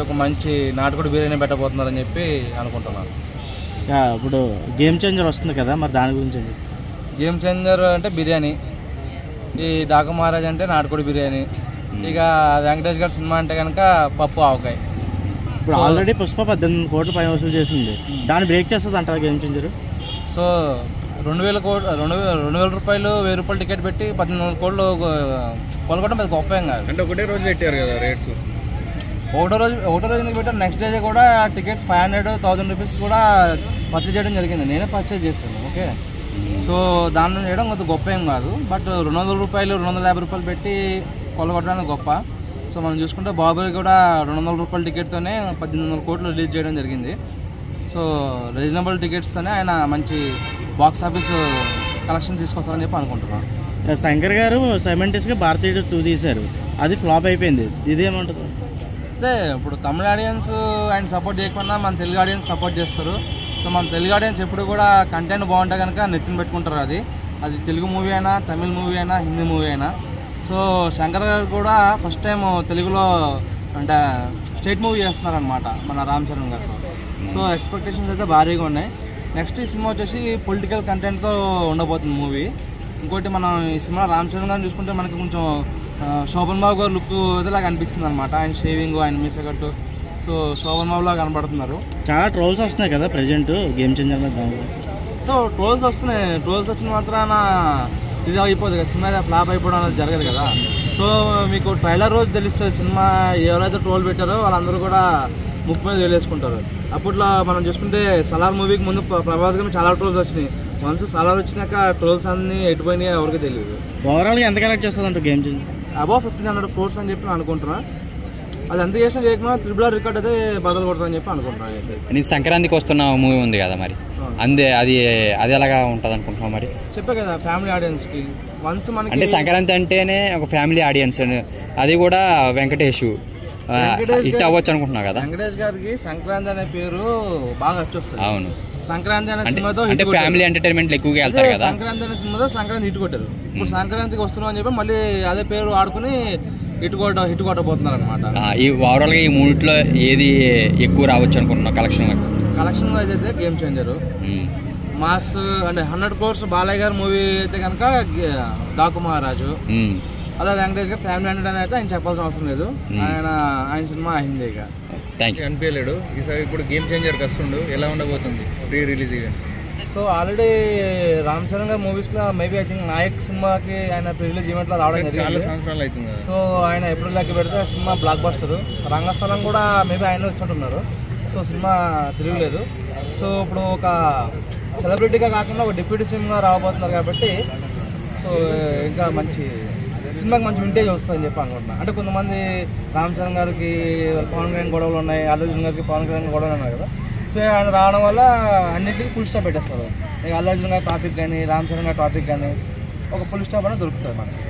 ఒక మంచి నాటుకోడి బిర్యానీ పెట్టబోతున్నారని చెప్పి అనుకుంటున్నాను. ఇప్పుడు గేమ్ చేంజర్ వస్తుంది కదా, మరి దాని గురించి గేమ్ చేంజర్ అంటే బిర్యానీ, ఈ డాకు మహారాజ్ అంటే నాటుకోడి బిర్యానీ, ఇక వెంకటేష్ గారి సినిమా అంటే కనుక పప్పు ఆవకాయ. ఇప్పుడు ఆల్రెడీ పుష్ప 18 కోట్లు పైన వసూలు చేసింది, దాన్ని బ్రేక్ చేస్తుంది అంటారు గేమ్ చేంజర్. సో 2,000 రూపాయలు 1,000 రూపాయలు టికెట్ పెట్టి 18 కోట్లు కొలగొట్టడం పెద్ద గొప్ప ఏం కాదు. అంటే ఒకటే రోజు పెట్టారు కదా రేట్స్. ఒకటో రోజు ఎందుకు పెట్టారు, నెక్స్ట్ డే కూడా టికెట్స్ 500-1000 రూపీస్ కూడా పర్చేజ్ చేయడం జరిగింది. నేనే పర్చేజ్ చేశాను. ఓకే, సో దాన్ని చేయడం కొంత గొప్ప ఏం కాదు. బట్ 200 రూపాయలు 250 రూపాయలు పెట్టి కొలగొట్టడానికి గొప్ప. సో మనం చూసుకుంటే బాబుకి కూడా 200 రూపాయల టికెట్తోనే 1800 కోట్లు రిలీజ్ చేయడం జరిగింది. సో రీజనబుల్ టికెట్స్తోనే ఆయన మంచి బాక్స్ ఆఫీస్ కలెక్షన్ తీసుకొస్తారని చెప్పి అనుకుంటున్నాను. శంకర్ గారు సైమెంటస్గా భారతీయుడు 2 తీశారు, అది ఫ్లాప్ అయిపోయింది. ఇదేమంటారు? అదే ఇప్పుడు తమిళ ఆడియన్స్ ఆయన సపోర్ట్ చేయకుండా మన తెలుగు ఆడియన్స్ సపోర్ట్ చేస్తారు. సో మన తెలుగు ఆడియన్స్ ఎప్పుడు కూడా కంటెంట్ బాగుంటే కనుక నెత్తిన పెట్టుకుంటారు. అది తెలుగు మూవీ అయినా, తమిళ మూవీ అయినా, హిందీ మూవీ అయినా. సో శంకర్ గారు కూడా ఫస్ట్ టైం తెలుగులో అంటే స్టేట్ మూవీ చేస్తున్నారనమాట మన రామ్ చరణ్ గారితో. సో ఎక్స్పెక్టేషన్స్ అయితే భారీగా ఉన్నాయి. నెక్స్ట్ ఈ సినిమా వచ్చేసి పొలిటికల్ కంటెంట్తో ఉండబోతుంది మూవీ. ఇంకోటి మనం ఈ సినిమా రామ్ చరణ్ గారిని చూసుకుంటే మనకి కొంచెం శోభన్ బాబు గారు లుక్ ఇదిలాగా అనిపిస్తుంది అనమాట. ఆయన షేవింగ్, ఆయన మీసగట్టు, సో శోభన్ బాబు లాగా కనబడుతున్నారు. చాలా ట్రోల్స్ వస్తున్నాయి కదా ప్రెజెంట్ గేమ్ చేంజర్ మీద. సో ట్రోల్స్ వస్తున్నాయి, ట్రోల్స్ వచ్చిన మాత్రాన ఇది అయిపోదు కదా, సినిమా ఫ్లాప్ అయిపోవడం అనేది జరగదు కదా. సో మీకు ట్రైలర్ రోజు తెలుస్తుంది సినిమా ఎవరైతే ట్రోల్ పెట్టారో వాళ్ళందరూ కూడా ముక్కు మీద వేలేసుకుంటారు. అప్పట్లో మనం చూసుకుంటే సలార్ మూవీకి ముందు ప్రభాస్ గారు చాలా ట్రోల్స్ వచ్చినాయి. వన్స్ సలార్ వచ్చినాక ట్రోల్స్ అన్ని ఎటుపోయినాయి ఎవరికి తెలియదు. ఓవరాల్గా ఎంత కలెక్ట్ చేస్తుంది అంటే గేమ్ చేంజర్? అబౌవ్ 1500 crores అని చెప్పి అనుకుంటున్నా. అది ఎంత చేసినా చేయకుండా RRR రికార్డ్ అయితే బదులు కొడుతుందని చెప్పి అనుకుంటున్నాను. అయితే నీకు సంక్రాంతికి వస్తున్న మూవీ ఉంది కదా, మరి అది ఎలాగా ఉంటుంది అనుకుంటున్నావు? మరి చెప్పే కదా ఫ్యామిలీ ఆడియన్స్ కి వన్స్ మనకి అంటే సంక్రాంతి అంటేనే ఒక ఫ్యామిలీ ఆడియన్స్, అది కూడా వెంకటేష్ హిట్ అవ్వచ్చు అనుకుంటున్నావు కదా. వెంకటేష్ గారికి సంక్రాంతి అనే పేరు బాగా వచ్చేస్తుంది. అవును, సంక్రాంతి అనే సినిమాతో అంటే ఫ్యామిలీ ఎంటర్టైన్మెంట్ ఎక్కువగా వెళ్తారు కదా. సంక్రాంతి అనే సినిమాతో సంక్రాంతి హిట్ కొట్టారు. ఇప్పుడు సంక్రాంతికి వస్తున్నాం అని చెప్పి మళ్ళీ అదే పేరు ఆడుకుని హిట్ కొట్టబోతున్నారు అనమాట. ఈ ఓవరాల్ గా ఈ మూడిట్లో ఏది ఎక్కువ రావచ్చు అనుకుంటున్నావు కలెక్షన్ వైజ్ అయితే గేమ్ చేంజర్. మాస్ అంటే 100 crores బాలయ్య గారు మూవీ అయితే కనుక డాకు మహారాజు. అలా వెంకటేష్ గారు ఫ్యామిలీ ఎంటర్టైన్ అయితే ఆయన చెప్పాల్సిన అవసరం లేదు, ఆయన సినిమా అయింది. ఇక అనిపించలేడు ఈసారి. ఇప్పుడు గేమ్ చేంజర్ వస్తుండు, ఎలా ఉండబోతుంది pre release event? So already Ram Charan గారి మూవీస్ లో మేబీ ఐ థింక్ నాయక్ సినిమాకి ఆయన ప్రీ రిలీజ్ ఈవెంట్ లో రావడం జరిగింది. చాలా సంవత్సరాలు అవుతుంది. సో ఆయన ఎప్పుడు లెక్క పెడితే సినిమా బ్లాక్ బస్టర్. రంగస్థలం కూడా మేబీ ఆయన వచ్చినట్టున్నారు. సో సినిమా తిరగలేదు. సో ఇప్పుడు ఒక సెలబ్రిటీగా కాకుండా ఒక డిప్యూటీ సీఎంగా రాబోతున్నారు కాబట్టి సో ఇంకా మంచి సినిమాకి మంచి వింటేజ్ వస్తుందని చెప్పి అనుకుంటున్నాను. అంటే కొంతమంది రామ్ చరణ్ గారికి పవన్ కళ్యాణ్ గొడవలు ఉన్నాయి, అల్లు అర్జున్ గారికి పవన్ కళ్యాణ్ గొడవలు ఉన్నాయి కదా. సో ఆయన రావడం వల్ల అన్నింటికి ఫుల్ స్టాప్ పెట్టేస్తారు. ఇక అల్లు అర్జున్ గారి టాపిక్ కానీ రామ్ చరణ్ గారి టాపిక్ కానీ ఒక ఫుల్ స్టాప్ అనేది దొరుకుతుంది మనకి.